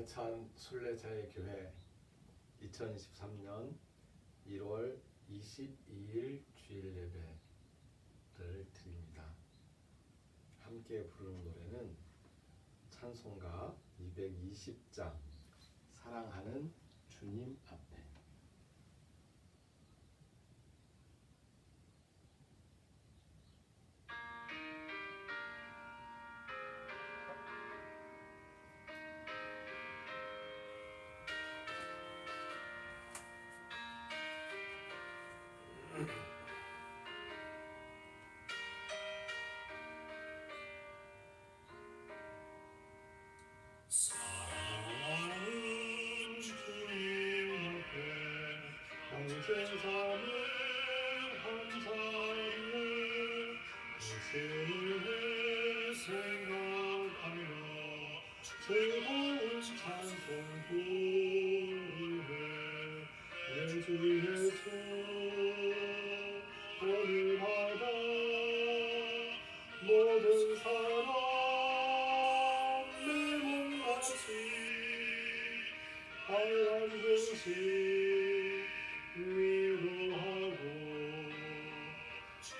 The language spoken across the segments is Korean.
알찬 순례자의 교회 2023년 1월 22일 주일 예배를 드립니다. 함께 부르는 노래는 찬송가 220장 사랑하는 주님 앞에. 사랑하는 주님 앞에 형제자매 감사하며 주님을 생각하며 즐거운 찬송 부르네. 내 주 예수 오늘 받아 모든 사람 하얀 등신 위로하고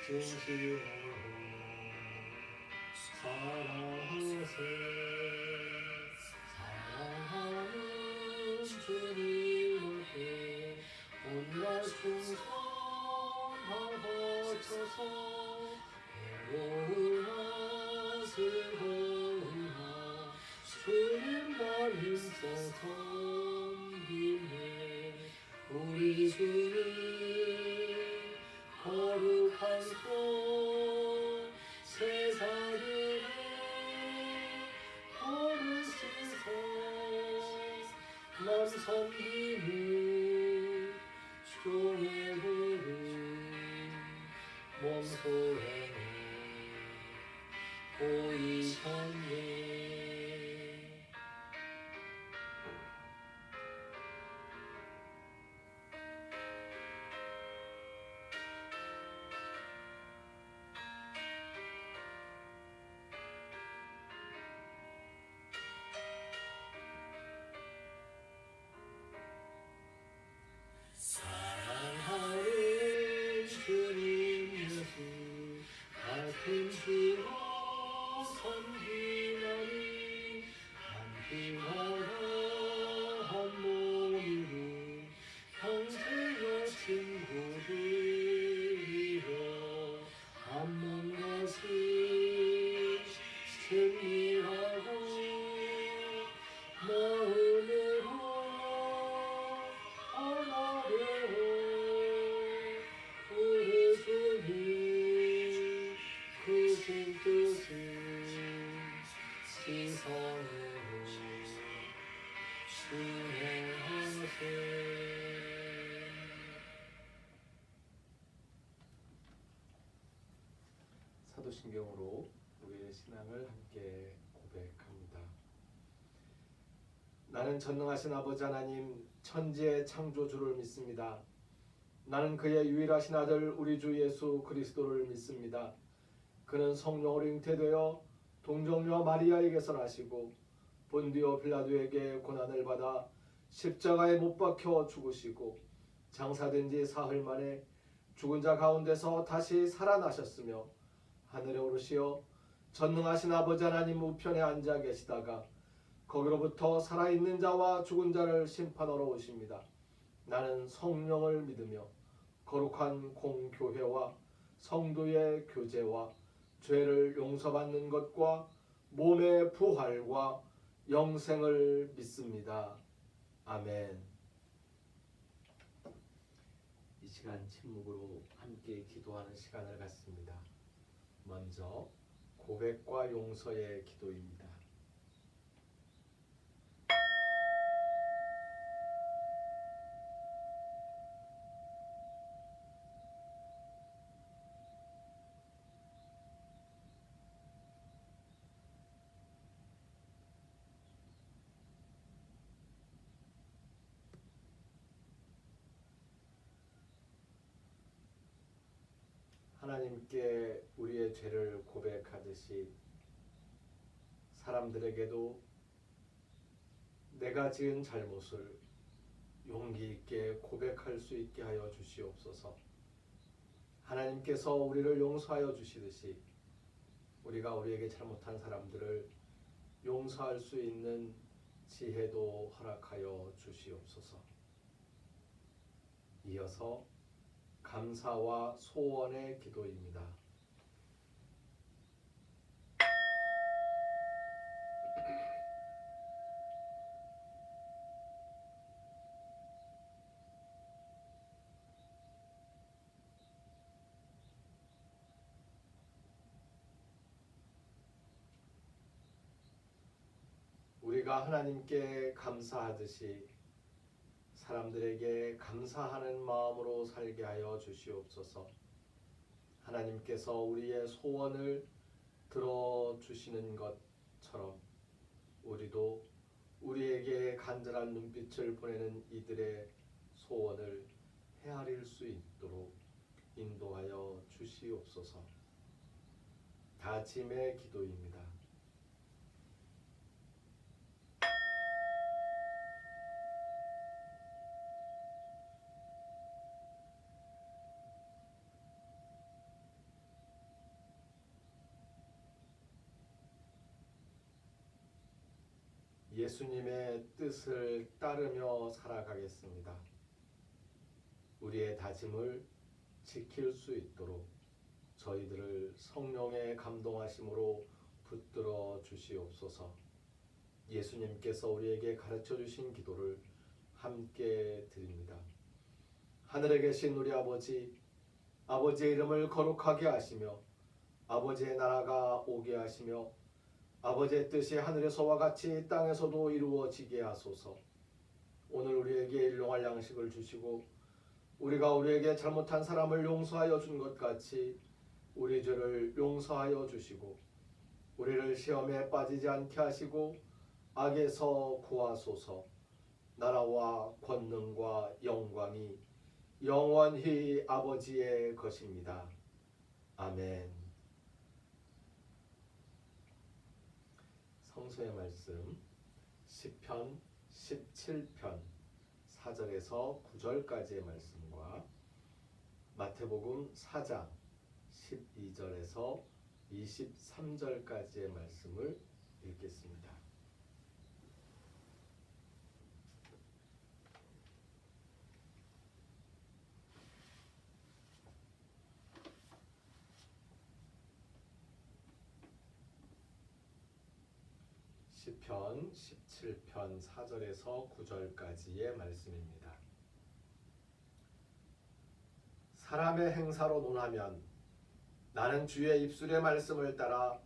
진실하고 사랑하세. 사랑하는 주님 앞에 온갖 충성을 바쳐서 괴로우나 즐거우나 주님만 힘써 섬기네. 우리 주님 거룩한 손 세상을 버리시소. 남 섬기는 종의 부름 몸소에 보이셨네. 사랑하는 주님 예수 같은 주로 섬기나니 함께하라 한 몸이로 형제여 친구들이여 한 몸같이 승리하고 마음으로 우리 주님 크신 뜻을 세상으로 순행하세. 사도신경으로 우리의 신앙을 함께 고백합니다. 나는 전능하신 아버지 하나님 천지의 창조주를 믿습니다. 나는 그의 유일하신 아들 우리 주 예수 그리스도를 믿습니다. 그는 성령으로 잉태되어 동정녀 마리아에게서 나시고 본디오 빌라도에게 고난을 받아 십자가에 못 박혀 죽으시고 장사된 지 사흘 만에 죽은 자 가운데서 다시 살아나셨으며 하늘에 오르시어 전능하신 아버지 하나님 우편에 앉아 계시다가 거기로부터 살아있는 자와 죽은 자를 심판하러 오십니다. 나는 성령을 믿으며 거룩한 공교회와 성도의 교제와 죄를 용서받는 것과 몸의 부활과 영생을 믿습니다. 아멘. 이 시간 침묵으로 함께 기도하는 시간을 갖습니다. 먼저 고백과 용서의 기도입니다. 하나님께 우리의 죄를 고백하듯이 사람들에게도 내가 지은 잘못을 용기 있게 고백할 수 있게 하여 주시옵소서. 하나님께서 우리를 용서하여 주시듯이 우리가 우리에게 잘못한 사람들을 용서할 수 있는 지혜도 허락하여 주시옵소서. 이어서 감사와 소원의 기도입니다. 우리가 하나님께 감사하듯이 사람들에게 감사하는 마음으로 살게 하여 주시옵소서. 하나님께서 우리의 소원을 들어주시는 것처럼 우리도 우리에게 간절한 눈빛을 보내는 이들의 소원을 헤아릴 수 있도록 인도하여 주시옵소서. 다짐의 기도입니다. 예수님의 뜻을 따르며 살아가겠습니다. 우리의 다짐을 지킬 수 있도록 저희들을 성령의 감동하심으로 붙들어 주시옵소서. 예수님께서 우리에게 가르쳐 주신 기도를 함께 드립니다. 하늘에 계신 우리 아버지, 아버지의 이름을 거룩하게 하시며 아버지의 나라가 오게 하시며 아버지의 뜻이 하늘에서와 같이 땅에서도 이루어지게 하소서. 오늘 우리에게 일용할 양식을 주시고 우리가 우리에게 잘못한 사람을 용서하여 준 것 같이 우리 죄를 용서하여 주시고 우리를 시험에 빠지지 않게 하시고 악에서 구하소서. 나라와 권능과 영광이 영원히 아버지의 것입니다. 아멘. 성서의 말씀 시편 17편 4절에서 9절까지의 말씀과 마태복음 4장 12절에서 23절까지의 말씀을 읽겠습니다. 시편 17편 4절에서 9절까지의 말씀입니다. 사람의 행사로 논하면 나는 주의 입술의 말씀을 따라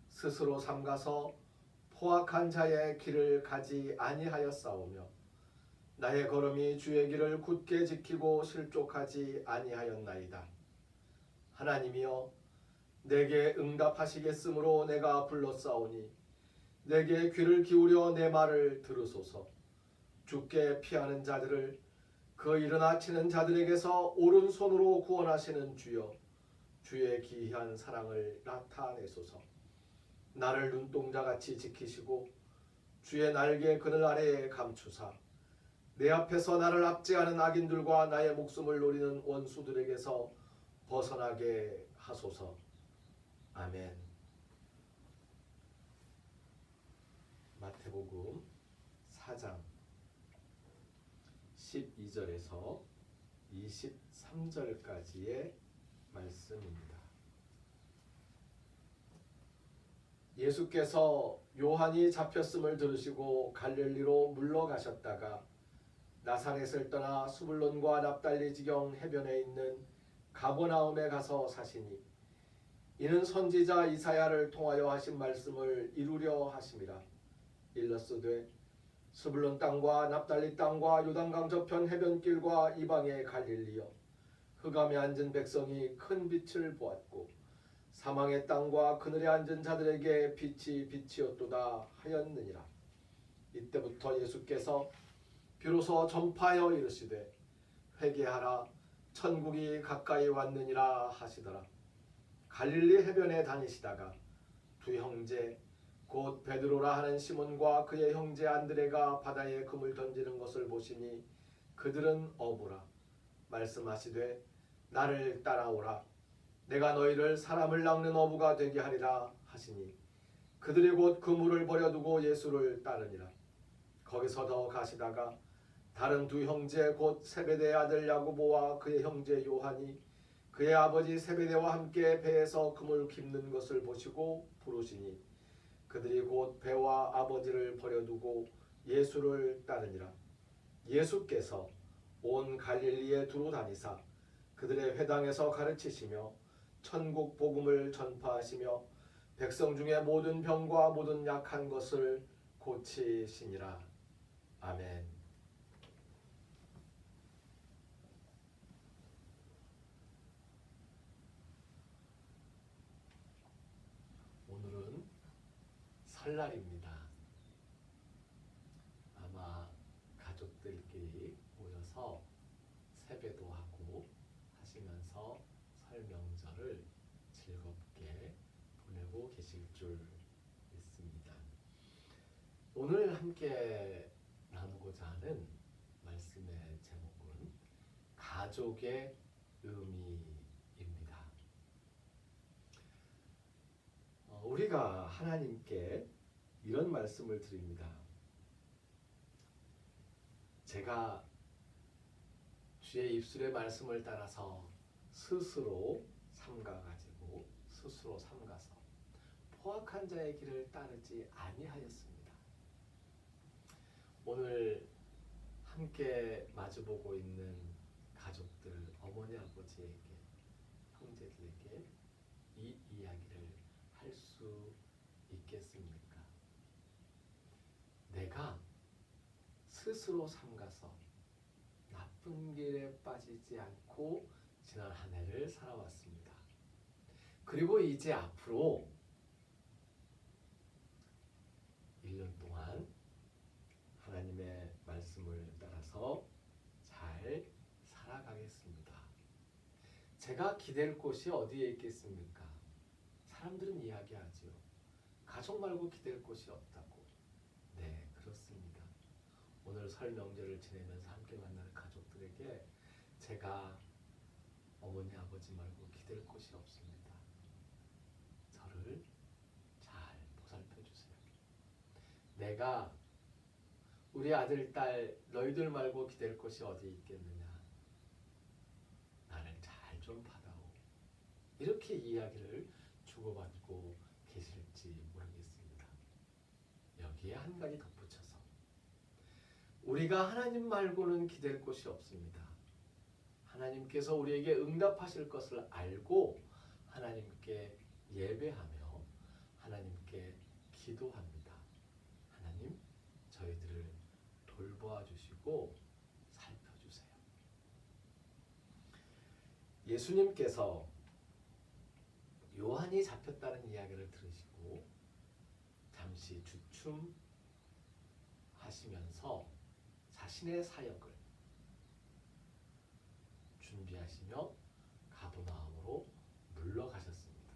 스스로 삼가서 포악한 자의 길을 가지 아니하였사오며 나의 걸음이 주의 길을 굳게 지키고 실족하지 아니하였나이다. 하나님이여 내게 응답하시겠으므로 내가 불렀사오니 내게 귀를 기울여 내 말을 들으소서. 주께 피하는 자들을 그 일어나 치는 자들에게서 오른손으로 구원하시는 주여, 주의 기이한 사랑을 나타내소서. 나를 눈동자같이 지키시고 주의 날개 그늘 아래에 감추사 내 앞에서 나를 압제하는 악인들과 나의 목숨을 노리는 원수들에게서 벗어나게 하소서. 아멘. 마태복음 4장 12절에서 23절까지의 말씀입니다. 예수께서 요한이 잡혔음을 들으시고 갈릴리로 물러가셨다가 나사렛을 떠나 수불론과 납달리 지경 해변에 있는 가버나움에 가서 사시니 이는 선지자 이사야를 통하여 하신 말씀을 이루려 하심이라. 일러스되 스불론 땅과 납달리 땅과 요단강 저편 해변길과 이방의 갈릴리여 흑암에 앉은 백성이 큰 빛을 보았고 사망의 땅과 그늘에 앉은 자들에게 빛이 빛이었도다 하였느니라. 이때부터 예수께서 비로소 전파하여 이르시되 회개하라 천국이 가까이 왔느니라 하시더라. 갈릴리 해변에 다니시다가 두 형제 곧 베드로라 하는 시몬과 그의 형제 안드레가 바다에 금을 던지는 것을 보시니 그들은 어부라. 말씀하시되 나를 따라오라. 내가 너희를 사람을 낚는 어부가 되게 하리라 하시니 그들이 곧 그물을 버려두고 예수를 따르니라. 거기서 더 가시다가 다른 두 형제 곧 세베대의 아들 야고보와 그의 형제 요한이 그의 아버지 세베대와 함께 배에서 금을 깁는 것을 보시고 부르시니 그들이 곧 배와 아버지를 버려두고 예수를 따르니라. 예수께서 온 갈릴리에 두루 다니사 그들의 회당에서 가르치시며 천국 복음을 전파하시며 백성 중에 모든 병과 모든 약한 것을 고치시니라. 아멘. 오늘은 설날입니다. 아마 가족들끼리 모여서 세배도 하고 하시면서 설 명절을 즐겁게 보내고 계실 줄 믿습니다. 오늘 함께 나누고자 하는 말씀의 제목은 가족의 의미입니다. 우리가 하나님께 이런 말씀을 드립니다. 제가 주의 입술의 말씀을 따라서 스스로 삼가가지고 스스로 삼가서 포악한 자의 길을 따르지 아니하였습니다. 오늘 함께 마주보고 있는 가족들, 어머니 아버지에게, 형제들에게 이 이야기를 할 수 있겠습니까? 내가 스스로 삼가서 나쁜 길에 빠지지 않고 지난 한 해를 살아왔습니다. 그리고 이제 앞으로 1년 동안 하나님의 말씀을 따라서 잘 살아가겠습니다. 제가 기댈 곳이 어디에 있겠습니까? 사람들은 이야기하죠. 가족 말고 기댈 곳이 없다고. 네, 그렇습니다. 오늘 설 명절을 지내면서 함께 만나는 가족들에게 제가 어머니 아버지 말고 기댈 곳이 없습니다. 저를 잘 보살펴 주세요. 내가 우리 아들 딸 너희들 말고 기댈 곳이 어디 있겠느냐. 나를 잘 좀 받아오. 이렇게 이야기를 주고받고 계실지 모르겠습니다. 여기에 한 가지 덧붙여서 우리가 하나님 말고는 기댈 곳이 없습니다. 하나님께서 우리에게 응답하실 것을 알고 하나님께 예배하며 하나님께 기도합니다. 하나님, 저희들을 돌보아 주시고 살펴주세요. 예수님께서 요한이 잡혔다는 이야기를 들으시고 잠시 주춤하시면서 자신의 사역을 준비하시며 가버나움으로 물러가셨습니다.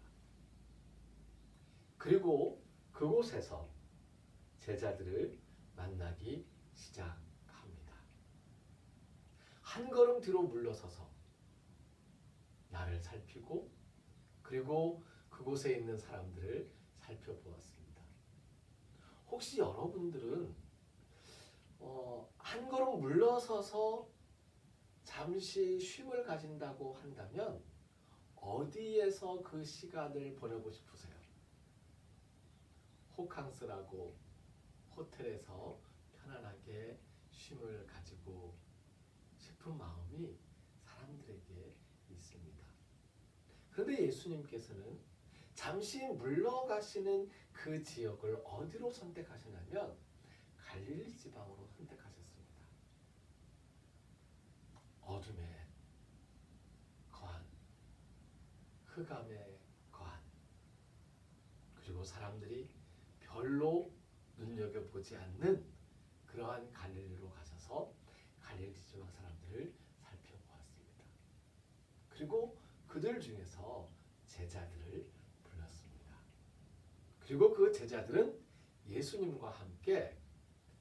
그리고 그곳에서 제자들을 만나기 시작합니다. 한 걸음 뒤로 물러서서 나를 살피고 그리고 그곳에 있는 사람들을 살펴보았습니다. 혹시 여러분들은 한 걸음 물러서서 잠시 쉼을 가진다고 한다면 어디에서 그 시간을 보내고 싶으세요? 호캉스라고 호텔에서 편안하게 쉼을 가지고 싶은 마음이 사람들에게 있습니다. 그런데 예수님께서는 잠시 물러가시는 그 지역을 어디로 선택하셨냐면 갈릴리 지방으로 선택하셨습니다. 어둠에 거한, 흑암에 거한, 그리고 사람들이 별로 눈여겨보지 않는 그러한 갈릴리로 가셔서 갈릴리 지방 사람들을 살펴보았습니다. 그리고 그들 중에서 제자들을 불렀습니다. 그리고 그 제자들은 예수님과 함께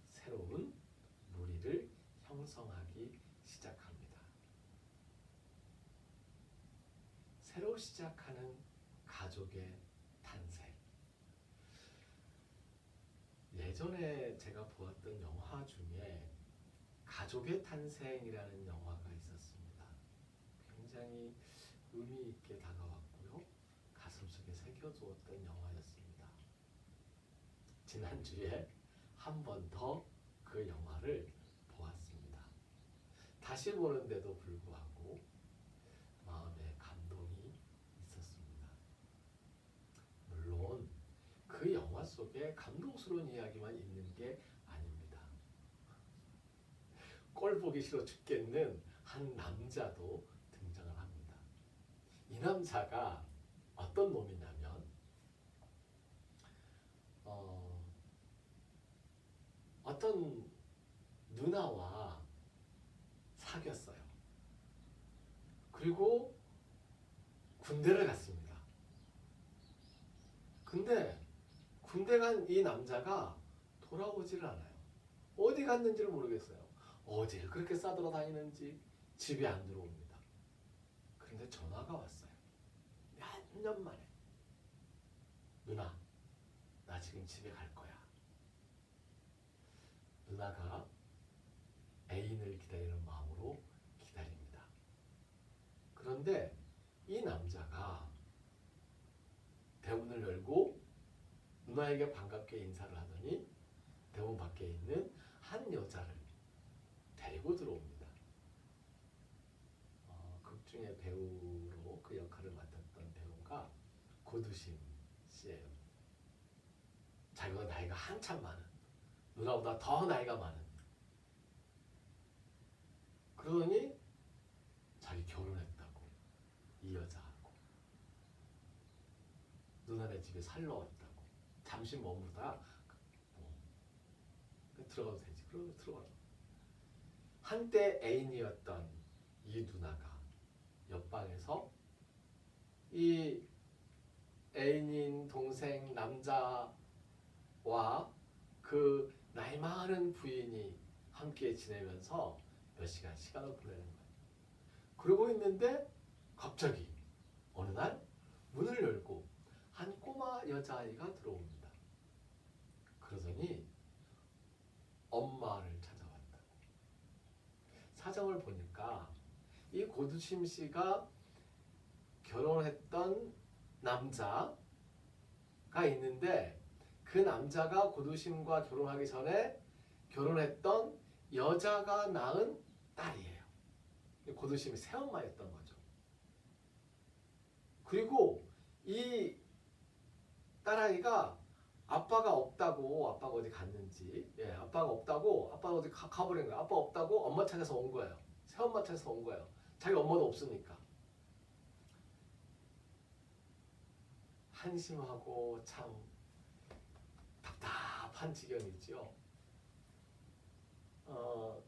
새로운 무리를 형성하기 시작합니다. 새로 시작하는 가족의 탄생. 예전에 제가 보았던 영화 중에 가족의 탄생이라는 영화가 있었습니다. 굉장히 의미 있게 다가왔고요. 가슴속에 새겨두었던 영화였습니다. 지난주에 한 번 더 그 영화를 보았습니다. 다시 보는데도 불구하고 마음에 감동이 있었습니다. 물론 그 영화 속에 감동스러운 이야기만 있는 게 아닙니다. 꼴 보기 싫어 죽겠는 한 남자도 등장을 합니다. 이 남자가 어떤 놈이냐면 어떤 누나와 사귀었어요. 그리고 군대를 갔습니다. 근데 군대 간 이 남자가 돌아오지를 않아요. 어디 갔는지를 모르겠어요. 어디를 그렇게 싸돌아다니는지 집에 안 들어옵니다. 그런데 전화가 왔어요. 몇 년 만에. 누나, 나 지금 집에 갈 거야. 누나가 애인을 기다리는 마음으로 기다립니다. 그런데 이 남자가 대문을 열고 누나에게 반갑게 인사를 하더니 대문 밖에 있는 한 여자를 데리고 들어옵니다. 극 중의 배우로 그 역할을 맡았던 배우가 고두심 씨예요. 자기가 나이가 한참 많은, 누나보다 더 나이가 많은. 그러더니 자기 결혼했다고, 이 여자하고. 누나네 집에 살러 왔다고. 잠시 머무르다 들어가도 되지. 그러면 들어가죠. 한때 애인이었던 이 누나가 옆방에서 이 애인인 동생 남자와 그 나이 많은 부인이 함께 지내면서 몇 시간 시간을 보내는 거예요. 그러고 있는데 갑자기 어느 날 문을 열고 한 꼬마 여자아이가 들어옵니다. 그러더니 엄마를 찾아왔다고. 사정을 보니까 이 고두심 씨가 결혼했던 남자가 있는데 그 남자가 고두심과 결혼하기 전에 결혼했던 여자가 낳은 딸이에요. 고두심이 새엄마였던 거죠. 그리고 이 딸아이가 아빠가 없다고, 아빠가 어디 갔는지, 아빠가 없다고, 아빠가 어디 가버린 거야. 아빠 없다고 엄마 찾아서 온 거예요. 새엄마 찾아서 온 거예요. 자기 엄마도 없으니까. 한심하고 참 답답한 지경이지요.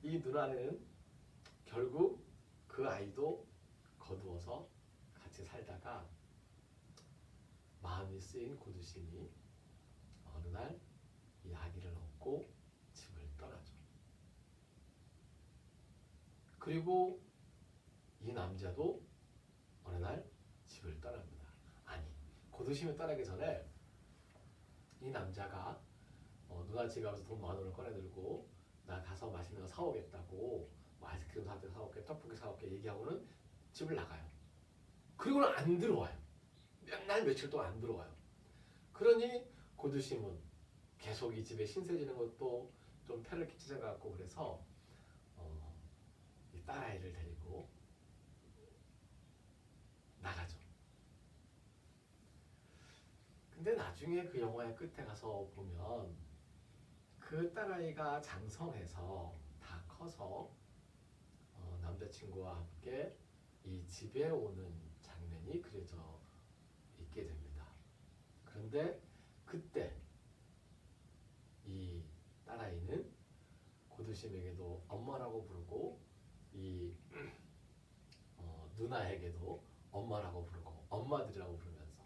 이 누나는 결국 그 아이도 거두어서 같이 살다가 마음이 쓰인 고두심이 어느 날 이 아기를 얻고 집을 떠나죠. 그리고 이 남자도 어느 날 집을 떠납니다. 아니, 고두심이 떠나기 전에 이 남자가 누나 지갑에서 돈 10,000원을 꺼내들고 나 가서 맛있는 거 사오겠다고, 뭐 아이스크림 사올게, 떡볶이 사올게 얘기하고는 집을 나가요. 그리고는 안 들어와요. 몇 날 며칠 동안 안 들어와요. 그러니 고두심은 계속 이 집에 신세 지는 것도 좀 폐를 끼치는 것 같고, 그래서 이 딸아이를 데리고 나가죠. 근데 나중에 그 영화의 끝에 가서 보면 그 딸아이가 장성해서 다 커서 남자친구와 함께 이 집에 오는 장면이 그려져 있게 됩니다. 그런데 그때 이 딸아이는 고두심에게도 엄마라고 부르고 이 누나에게도 엄마라고 부르고 엄마들이라고 부르면서,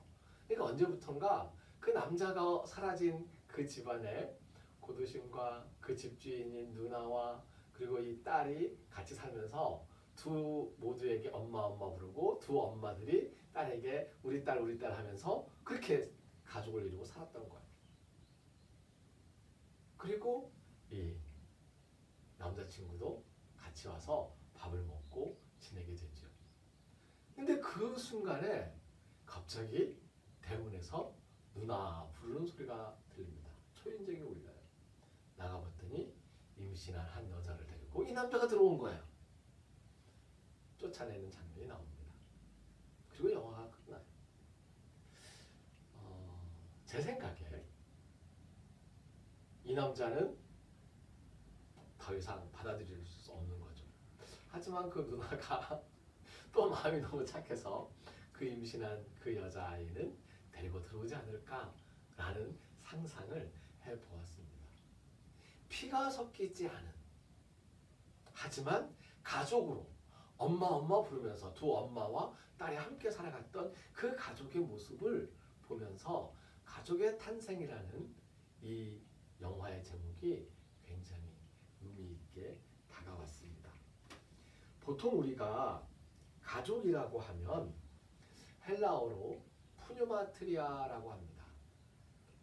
그러니까 언제부턴가 그 남자가 사라진 그 집안에 고두심과 그 집주인인 누나와 그리고 이 딸이 같이 살면서 두 모두에게 엄마 엄마 부르고 두 엄마들이 딸에게 우리 딸 하면서 그렇게 가족을 이루고 살았던 거예요. 그리고 이 남자친구도 같이 와서 밥을 먹고 지내게 되죠. 근데 그 순간에 갑자기 대문에서 누나 부르는 소리가 들립니다. 초인종이 울려요. 나가봤더니 임신한 한 여자를 데리고 이 남자가 들어온 거예요. 쫓아내는 장면이 나옵니다. 그리고 영화가 끝나요. 제 생각에 이 남자는 더 이상 받아들일 수 없는 거죠. 하지만 그 누나가 또 마음이 너무 착해서 그 임신한 그 여자아이는 데리고 들어오지 않을까라는 상상을 해보았습니다. 피가 섞이지 않은, 하지만 가족으로 엄마 부르면서 두 엄마와 딸이 함께 살아갔던 그 가족의 모습을 보면서 가족의 탄생이라는 이 영화의 제목이 굉장히 의미 있게 다가왔습니다. 보통 우리가 가족이라고 하면 헬라어로 푸뉴마트리아라고 합니다.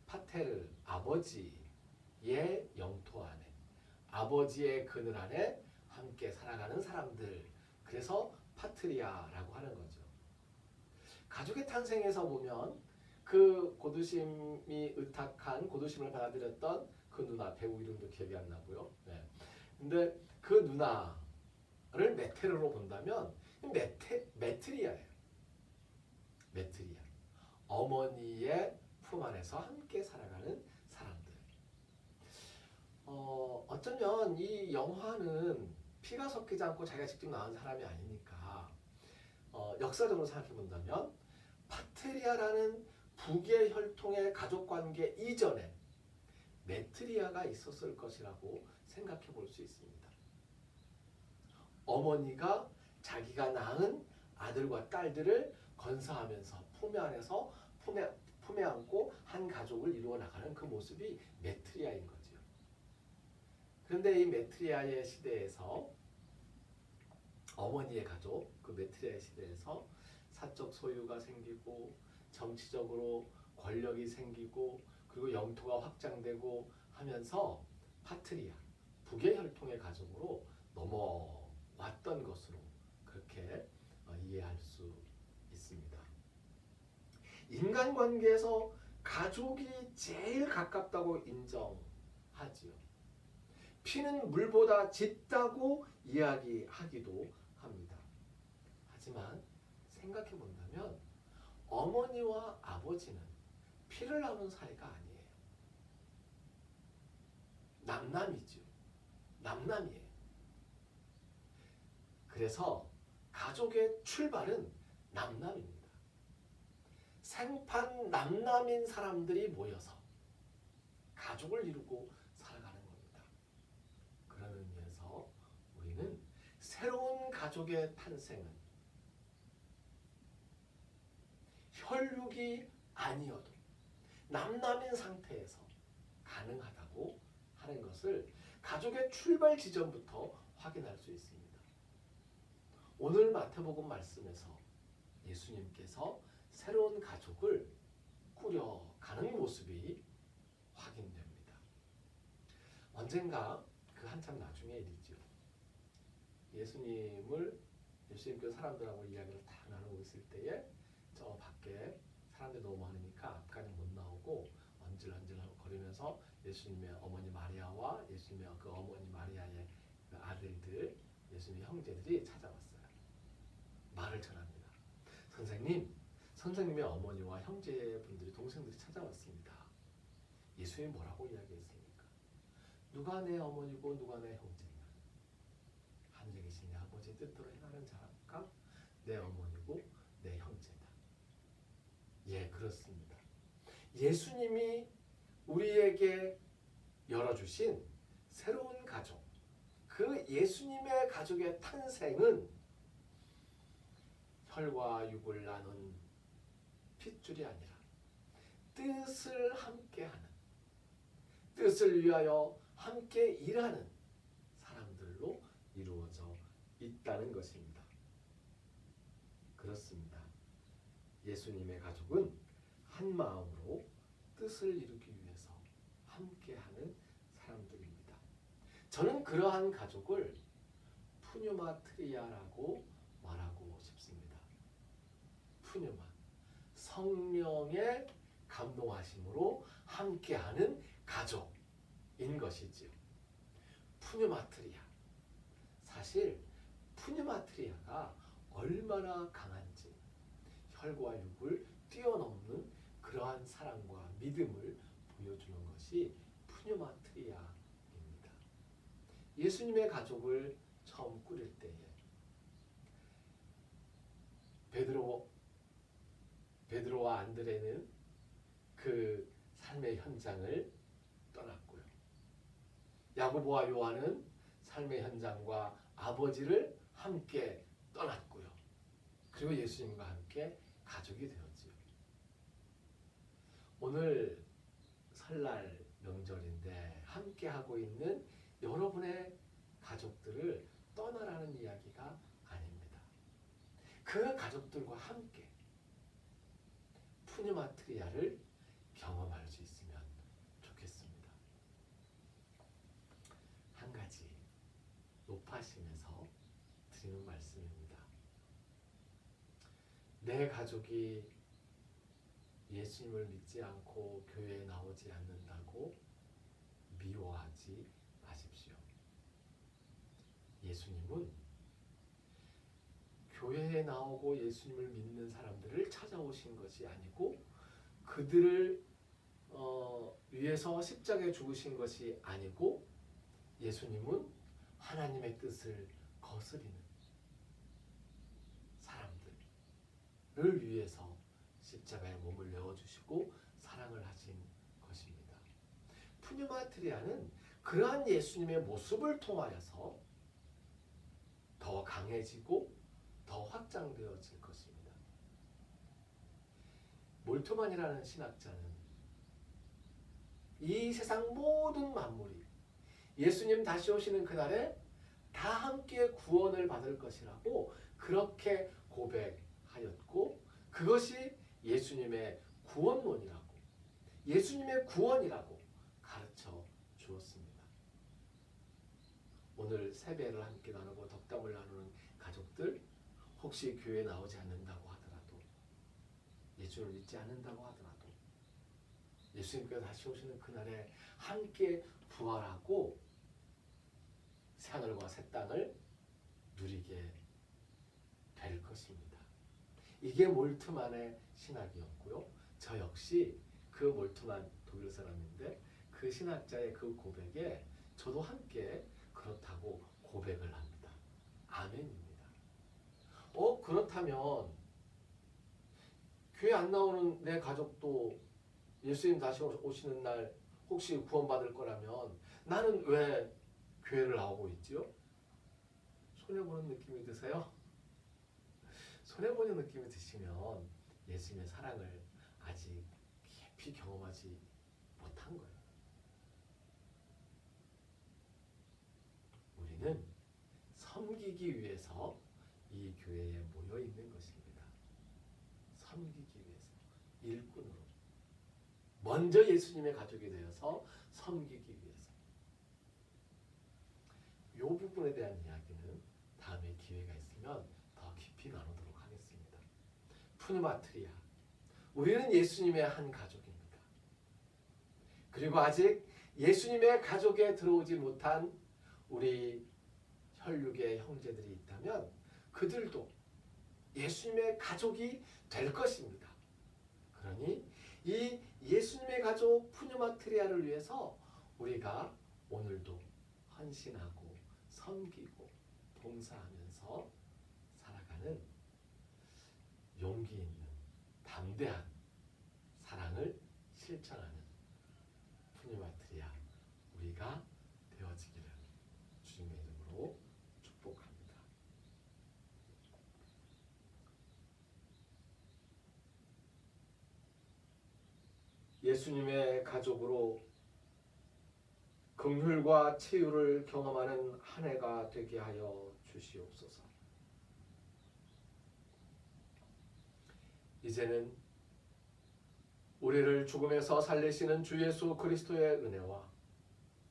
파테르, 아버지의 영토 안에, 아버지의 그늘 안에 함께 살아가는 사람들, 그래서 파트리아라고 하는 거죠. 가족의 탄생에서 보면 그 고두심이 의탁한 고두심을 받아들였던 그 누나, 배우 이름도 기억이 안 나고요. 네. 근데 그 누나를 메테르로 본다면 메트리아예요. 메트리아. 어머니의 품 안에서 함께 살아가는 사람들. 어쩌면 이 영화는 피가 섞이지 않고 자기가 직접 낳은 사람이 아니니까 역사적으로 생각해 본다면 파트리아라는 북의 혈통의 가족관계 이전에 메트리아가 있었을 것이라고 생각해 볼 수 있습니다. 어머니가 자기가 낳은 아들과 딸들을 건사하면서 품에 안고 한 가족을 이루어 나가는 그 모습이 메트리아인 거죠. 그런데 이 메트리아의 시대에서 어머니의 가족, 그 메트리아의 시대에서 사적 소유가 생기고 정치적으로 권력이 생기고 그리고 영토가 확장되고 하면서 파트리아, 북의 혈통의 가족으로 넘어왔던 것으로 그렇게 이해할 수 있습니다. 인간관계에서 가족이 제일 가깝다고 인정하지요. 피는 물보다 짙다고 이야기하기도 합니다. 하지만 생각해 본다면 어머니와 아버지는 피를 나눈 사이가 아니에요. 남남이죠. 남남이에요. 그래서 가족의 출발은 남남입니다. 생판 남남인 사람들이 모여서 가족을 이루고 살아가는 겁니다. 그런 의미에서 우리는 새로운 가족의 탄생은 혈육이 아니어도 남남인 상태에서 가능하다고 하는 것을 가족의 출발 지점부터 확인할 수 있습니다. 오늘 마태복음 말씀에서 예수님께서 새로운 가족을 꾸려가는 모습이 확인됩니다. 언젠가 그 한참 나중의 일이죠. 예수님께서 사람들하고 이야기를 다 나누고 있을 때에 저 밖에 사람들이 너무 많으니까 앞까지 못 나오고 언질언질 거리면서 예수님의 어머니 마리아와 예수님의 그 어머니 마리아의 그 아들들, 예수님의 형제들이 찾아왔어요. 말을 전합니다. 선생님의 어머니와 형제분들이 동생들이 찾아왔습니다. 예수님이 뭐라고 이야기했습니까? 누가 내 어머니고 누가 내 형제냐? 하늘에 계신 내 아버지 뜻대로 행하는 자가 내 어머니고 내 형제다. 예, 그렇습니다. 예수님이 우리에게 열어주신 새로운 가족, 그 예수님의 가족의 탄생은 혈과 육을 나눈 핏줄이 아니라 뜻을 함께하는 뜻을 위하여 함께 일하는 사람들로 이루어져 있다는 것입니다. 그렇습니다. 예수님의 가족은 한 마음으로 뜻을 이루기 위해서 함께하는 사람들입니다. 저는 그러한 가족을 푸뉴마트리아라고 말하고 싶습니다. 푸뉴마, 성령의 감동하심으로 함께하는 가족인 것이지요. 푸뉴마트리아. 사실 푸뉴마트리아가 얼마나 강한지 혈과 육을 뛰어넘는 그러한 사랑과 믿음을 보여주는 것이 푸뉴마트리아입니다. 예수님의 가족을 처음 꾸릴 때에 베드로와 안드레는 그 삶의 현장을 떠났고요. 야고보와 요한은 삶의 현장과 아버지를 함께 떠났고요. 그리고 예수님과 함께 가족이 되었지요. 오늘 설날 명절인데 함께 하고 있는 여러분의 가족들을 떠나라는 이야기가 아닙니다. 그 가족들과 함께 푸뉴마트리아를 경험할 수 있으면 좋겠습니다. 한 가지 높아심에서 드리는 말씀입니다. 내 가족이 예수님을 믿지 않고 교회에 나오지 않는다고 미워하지 마십시오. 예수님은 교회에 나오고 예수님을 믿는 사람들을 찾아오신 것이 아니고 그들을 위해서 십자가에 죽으신 것이 아니고 예수님은 하나님의 뜻을 거스리는 사람들을 위해서 십자가에 몸을 내어주시고 사랑을 하신 것입니다. 푸뉴마트리아는 그러한 예수님의 모습을 통하여서 더 강해지고 더 확장되어질 것입니다. 몰트만이라는 신학자는 이 세상 모든 만물이 예수님 다시 오시는 그날에 다 함께 구원을 받을 것이라고 그렇게 고백하였고 그것이 예수님의 구원론이라고 예수님의 구원이라고 가르쳐 주었습니다. 오늘 세배를 함께 나누고 덕담을 나누는 가족들 혹시 교회에 나오지 않는다고 하더라도 예수를 믿지 않는다고 하더라도 예수님께서 다시 오시는 그날에 함께 부활하고 새하늘과 새 땅을 누리게 될 것입니다. 이게 몰트만의 신학이었고요. 저 역시 그 몰트만 독일 사람인데 그 신학자의 그 고백에 저도 함께 그렇다고 고백을 합니다. 아멘입니다. 그렇다면 교회 안 나오는 내 가족도 예수님 다시 오시는 날 혹시 구원받을 거라면 나는 왜 교회를 나오고 있지요? 손해보는 느낌이 드세요? 손해보는 느낌이 드시면 예수님의 사랑을 아직 깊이 경험하지 못한 거예요. 우리는 섬기기 위해서 이 교회에 모여 있는 것입니다. 섬기기 위해서 일꾼으로 먼저 예수님의 가족이 되어서 섬기기 위해서. 이 부분에 대한 이야기는 다음에 기회가 있으면 더 깊이 나누도록 하겠습니다. 푸뉴마트리아, 우리는 예수님의 한 가족입니다. 그리고 아직 예수님의 가족에 들어오지 못한 우리 혈육의 형제들이 있다면 그들도 예수님의 가족이 될 것입니다. 그러니 이 예수님의 가족 푸뉴마트리아를 위해서 우리가 오늘도 헌신하고 섬기고 봉사하면서 살아가는 용기 있는 담대한 사랑을 실천하는 푸뉴마트리아 우리가 되어지기를 주님의 이름으로 축복합니다. 예수님의 가족으로 긍휼과 치유를 경험하는 한 해가 되게 하여 주시옵소서. 이제는 우리를 죽음에서 살리시는 주 예수 그리스도의 은혜와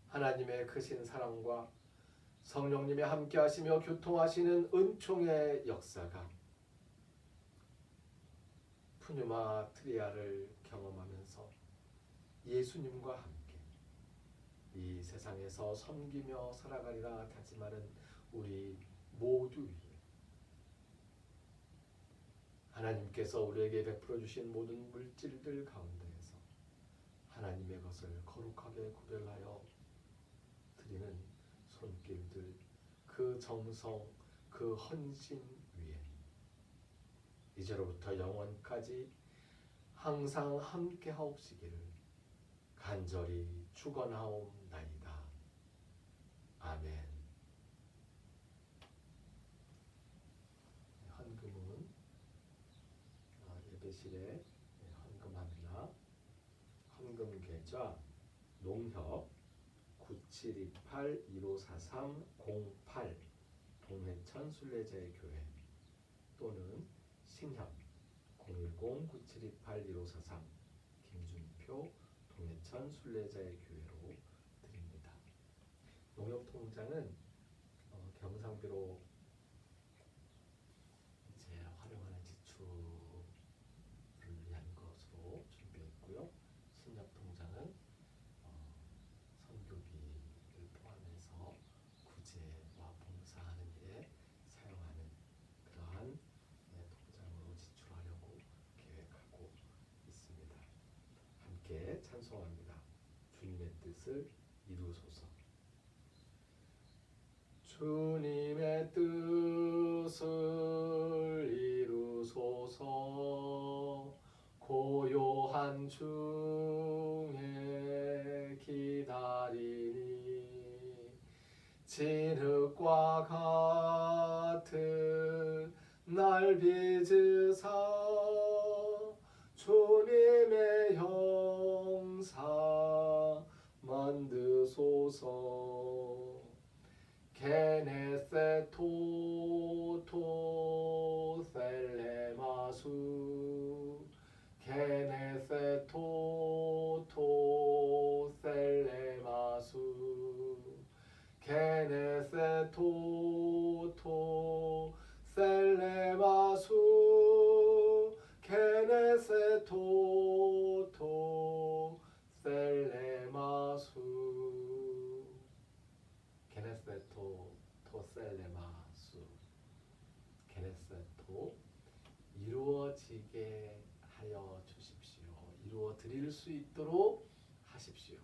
하나님의 크신 사랑과 성령님의 함께하시며 교통하시는 은총의 역사가 푸뉴마 트리아를 경험하면서 예수님과 함께 이 세상에서 섬기며 살아가리라 다짐하는 우리 모두 위에 하나님께서 우리에게 베풀어 주신 모든 물질들 가운데에서 하나님의 것을 거룩하게 구별하여 드리는 손길들, 그 정성, 그 헌신 위에 이제로부터 영원까지 항상 함께 하옵시기를 간절히 축원하옵나이다. 아멘. 헌금은 예배실에 헌금합니다. 헌금 계좌 농협 9728-1543-08 동해천 순례자의 교회 또는 신협 010-9728-1543 김준표 동해천 순례자의 교회로 드립니다. 농협통장은 경상비로 이제 활용하는 지출을 위한 것으로 준비했고요. 신협통장은 선교비를 포함해서 구제와 봉사하는 일에 사용하는 그러한 통장으로 지출하려고 계획하고 있습니다. 함께 찬송합니다. 주님의 뜻을 이루소서. 주님의 뜻을 이루소서. 고요한 중에 기다리니 진흙과 같은 날 빚으사 주님의 형상 만드소서. 게네세토 셀레마수 게네세토 셀레마수 게네세토 셀레마수 게네세토 셀레마수 게네세토 토셀레마수 게네세토 이루어지게 하여 주십시오. 이루어 드릴 수 있도록 하십시오.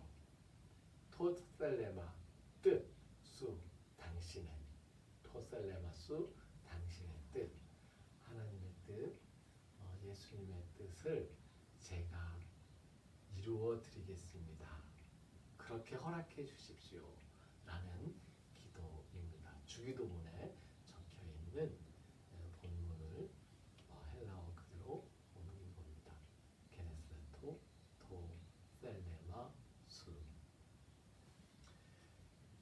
토셀레마 뜻, 수 당신의 토셀레마수 당신의 뜻 하나님의 뜻 예수님의 뜻을 제가 이루어 드리겠습니다. 그렇게 허락해 주십시오. 라는 기도입니다. 주기도문에 적혀 있는 본문을 헬라어 그대로 옮긴 겁니다. 게네세토 토 셀레마 수.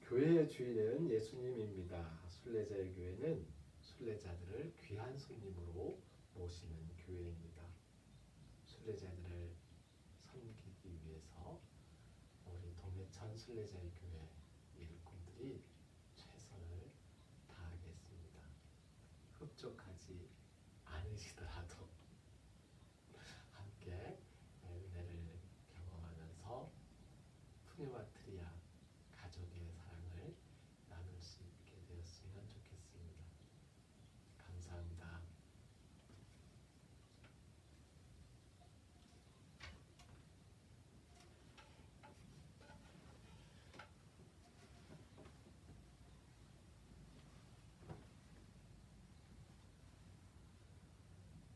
교회의 주인은 예수님입니다. 순례자의 교회는 순례자들을 귀한 손님으로 모시는 교회입니다. 순례자들을 섬기기 위해서 우리 동해천 순례자의 교회 일꾼들이 최선을 다하겠습니다. 흡족하지 않으시더라도